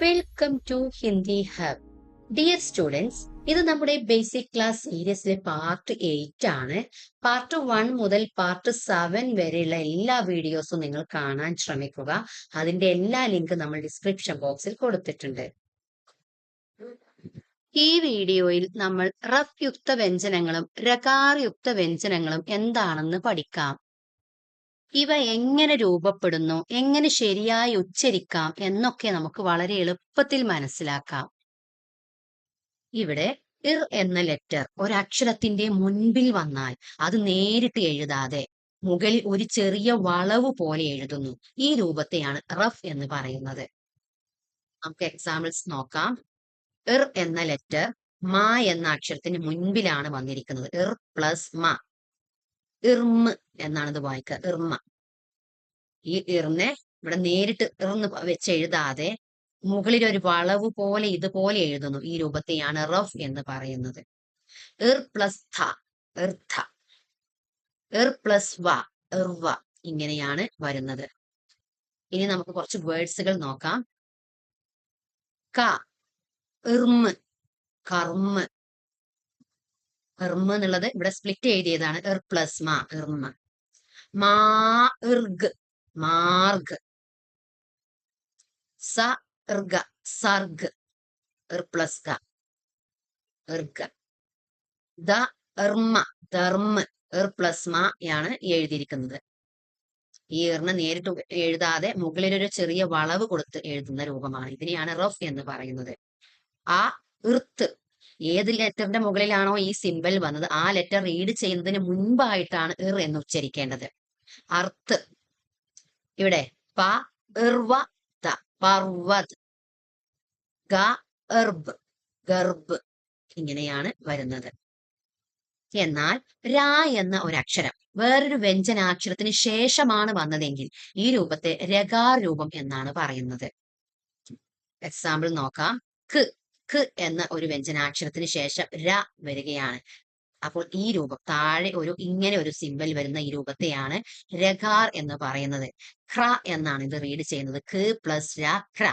Welcome to Hindi hub. Dear students, ഇത് നമ്മുടെ basic class സീരീസിലെ പാർട്ട് 8 ആണ്. പാർട്ട് 1 മുതൽ പാർട്ട് 7 വരെയുള്ള എല്ലാ വീഡിയോസും നിങ്ങൾ കാണാൻ ശ്രമിക്കുക. അതിന്റെ എല്ലാ ലിങ്ക് നമ്മൾ ഡിസ്ക്രിപ്ഷൻ ബോക്സിൽ കൊടുത്തിട്ടുണ്ട്. ഈ വീഡിയോയിൽ നമ്മൾ റഫ് യുക്ത വ്യഞ്ജനങ്ങളും രകാർ യുക്ത വ്യഞ്ജനങ്ങളും എന്താണെന്ന് പഠിക്കാം. ഇവ എങ്ങനെ രൂപപ്പെടുന്നു, എങ്ങനെ ശരിയായി ഉച്ചരിക്കാം എന്നൊക്കെ നമുക്ക് വളരെ എളുപ്പത്തിൽ മനസ്സിലാക്കാം. ഇവിടെ ഇർ എന്ന ലെറ്റർ ഒരക്ഷരത്തിന്റെ മുൻപിൽ വന്നാൽ അത് നേരിട്ട് എഴുതാതെ മുകളിൽ ഒരു ചെറിയ വളവ് പോലെ എഴുതുന്നു. ഈ രൂപത്തെയാണ് റഫ് എന്ന് പറയുന്നത്. നമുക്ക് എക്സാമ്പിൾസ് നോക്കാം. ഇർ എന്ന ലെറ്റർ മ എന്ന അക്ഷരത്തിന് മുൻപിലാണ് വന്നിരിക്കുന്നത്. ഇർ പ്ലസ് മ, ഇർമ് എന്നാണ് ഇത് വായിക്കുക, ഇർമ. ഈ ഇറിനെ ഇവിടെ നേരിട്ട് ഇർന്ന് വെച്ച് എഴുതാതെ മുകളിൽ ഒരു വളവ് പോലെ ഇതുപോലെ എഴുതുന്നു. ഈ രൂപത്തെയാണ് റഫ് എന്ന് പറയുന്നത്. ഇർ പ്ലസ് ഥ, ഇർഥ. ഇർ പ്ലസ് വ, ഇർവ. ഇങ്ങനെയാണ് വരുന്നത്. ഇനി നമുക്ക് കുറച്ച് വേർഡ്സുകൾ നോക്കാം. ക, ഇർമ്, കർമ്മ്. ഇർമ് എന്നുള്ളത് ഇവിടെ സ്പ്ലിറ്റ് എഴുതിയതാണ്. ഇർ പ്ലസ് മ, ഇർമ. മാ, ഇർഗ്, മാർഗ്. സ, ഇർഗ, സർഗ്. ഇർ പ്ലസ് ഗ, ഇർഗ. ദ, ഇർമ, ധർമ്മ്. ഇർ പ്ലസ് മ യാണ് എഴുതിയിരിക്കുന്നത്. ഈ ഇറിനെ നേരിട്ട് എഴുതാതെ മുകളിലൊരു ചെറിയ വളവ് കൊടുത്ത് എഴുതുന്ന രൂപമാണ്. ഇതിനെയാണ് റഫ് എന്ന് പറയുന്നത്. ആ, ഇർത്ത്. ഏത് ലെറ്ററിന്റെ മുകളിലാണോ ഈ സിമ്പൽ വന്നത് ആ ലെറ്റർ റീഡ് ചെയ്യുന്നതിന് മുൻപായിട്ടാണ് ഇർ എന്ന് ഉച്ചരിക്കേണ്ടത്. അർത്ത്. ഇവിടെ പ, ഇർവ, ത, പർവത്. ഗ, ഇർബ്, ഗർബ്. ഇങ്ങനെയാണ് വരുന്നത്. എന്നാൽ ര എന്ന ഒരക്ഷരം വേറൊരു വ്യഞ്ജനാക്ഷരത്തിന് ശേഷമാണ് വന്നതെങ്കിൽ ഈ രൂപത്തെ രകാർ രൂപം എന്നാണ് പറയുന്നത്. എക്സാമ്പിൾ നോക്കാം. ക്, ഖ് എന്ന ഒരു വ്യഞ്ജനാക്ഷരത്തിന് ശേഷം ര വരികയാണ്. അപ്പോൾ ഈ രൂപം താഴെ ഇങ്ങനെ ഒരു സിമ്പൽ വരുന്ന ഈ രൂപത്തെയാണ് രകാർ എന്ന് പറയുന്നത്. ഖ്ര എന്നാണ് ഇത് റീഡ് ചെയ്യുന്നത്. ഖ് പ്ലസ് ര, ഖ്ര.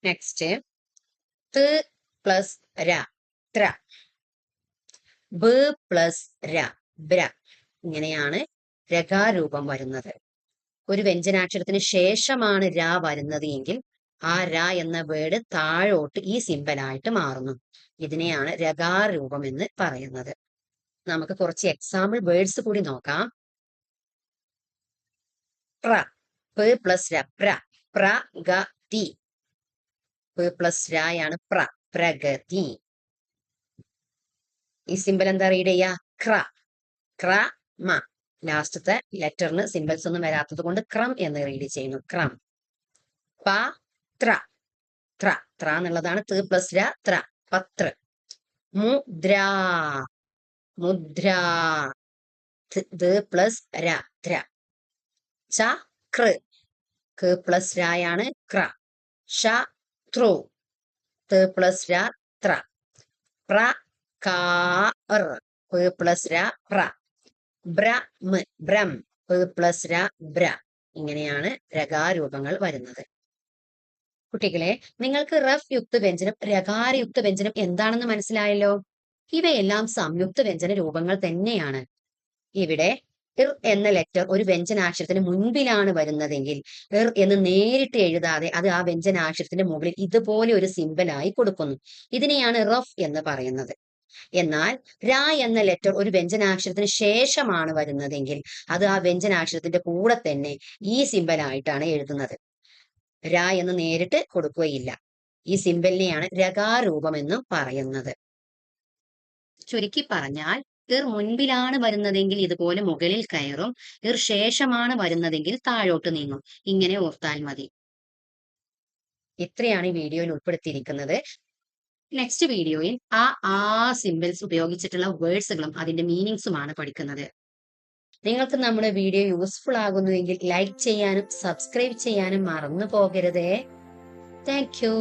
നെക്സ്റ്റ് ത് പ്ലസ് ര, ത്ര. ബ പ്ലസ് ര, ബ്ര. ഇങ്ങനെയാണ് രകാർ രൂപം വരുന്നത്. ഒരു വ്യഞ്ജനാക്ഷരത്തിന് ശേഷമാണ് ര വരുന്നത് എങ്കിൽ ആ ര എന്ന വേർഡ് താഴോട്ട് ഈ സിമ്പലായിട്ട് മാറുന്നു. ഇതിനെയാണ് രകാർ രൂപം എന്ന് പറയുന്നത്. നമുക്ക് കുറച്ച് എക്സാമ്പിൾ വേർഡ്സ് കൂടി നോക്കാം. പ്ര, പ പ്ലസ് ര, പ്ര. പ്രഗതി. പ പ്ലസ് രായാണ് പ്ര, പ്രഗതി. ഈ സിമ്പൽ എന്താ റീഡ് ചെയ്യാ? ക്ര, ക്ര മ. ലാസ്റ്റത്തെ ലെറ്ററിന് സിമ്പൽസ് ഒന്നും വരാത്തത് കൊണ്ട് ക്രം എന്ന് റീഡ് ചെയ്യുന്നു. ക്രം. പ, ത്ര, ത്ര. ത്ര എന്നുള്ളതാണ് ത് പ്ലസ് ര, ത്ര. പത്ര. മുദ്ര, മുദ്ര. ത് പ്ലസ് ര, ത്ര. ചക്ര. ക പ്ലസ് രായാണ് ക്ര. ശത്രു. ത് പ്ലസ് ര, ത്ര. പ്രകാർ. പ പ്ലസ് ര, പ്ര. ബ്രഹ്മ, ബ്രം. പ പ്ലസ് ര, ബ്ര. ഇങ്ങനെയാണ് രകാരൂപങ്ങൾ വരുന്നത്. കുട്ടികളെ, നിങ്ങൾക്ക് റഫ് യുക്ത വ്യഞ്ജനം രകാര യുക്ത വ്യഞ്ജനം എന്താണെന്ന് മനസ്സിലായല്ലോ. ഇവയെല്ലാം സംയുക്ത വ്യഞ്ജന രൂപങ്ങൾ തന്നെയാണ്. ഇവിടെ ഇർ എന്ന ലെറ്റർ ഒരു വ്യഞ്ജനാക്ഷരത്തിന് മുൻപിലാണ് വരുന്നതെങ്കിൽ ഇർ എന്ന് നേരിട്ട് എഴുതാതെ അത് ആ വ്യഞ്ജനാക്ഷരത്തിന്റെ മുകളിൽ ഇതുപോലെ ഒരു സിമ്പലായി കൊടുക്കുന്നു. ഇതിനെയാണ് റഫ് എന്ന് പറയുന്നത്. എന്നാൽ ര എന്ന ലെറ്റർ ഒരു വ്യഞ്ജനാക്ഷരത്തിന് ശേഷമാണ് വരുന്നതെങ്കിൽ അത് ആ വ്യഞ്ജനാക്ഷരത്തിന്റെ കൂടെ തന്നെ ഈ സിമ്പലായിട്ടാണ് എഴുതുന്നത്. ര എന്ന് നേരിട്ട് കൊടുക്കുകയില്ല. ഈ സിമ്പലിനെയാണ് രകാരൂപം എന്നും പറയുന്നത്. ചുരുക്കി പറഞ്ഞാൽ ഇർ മുൻപിലാണ് വരുന്നതെങ്കിൽ ഇതുപോലെ മുകളിൽ കയറും, ഇർ ശേഷമാണ് വരുന്നതെങ്കിൽ താഴോട്ട് നീങ്ങും. ഇങ്ങനെ ഓർത്താൽ മതി. ഇത്രയാണ് ഈ വീഡിയോയിൽ ഉൾപ്പെടുത്തിയിരിക്കുന്നത്. നെക്സ്റ്റ് വീഡിയോയിൽ ആ സിമ്പിൾസ് ഉപയോഗിച്ചിട്ടുള്ള വേർഡ്സുകളും അതിന്റെ മീനിങ്സുമാണ് പഠിക്കുന്നത്. നിങ്ങൾക്ക് നമ്മുടെ വീഡിയോ യൂസ്ഫുൾ ആകുന്നുവെങ്കിൽ ലൈക്ക് ചെയ്യാനും സബ്സ്ക്രൈബ് ചെയ്യാനും മറന്നു പോകരുതേ. Thank U.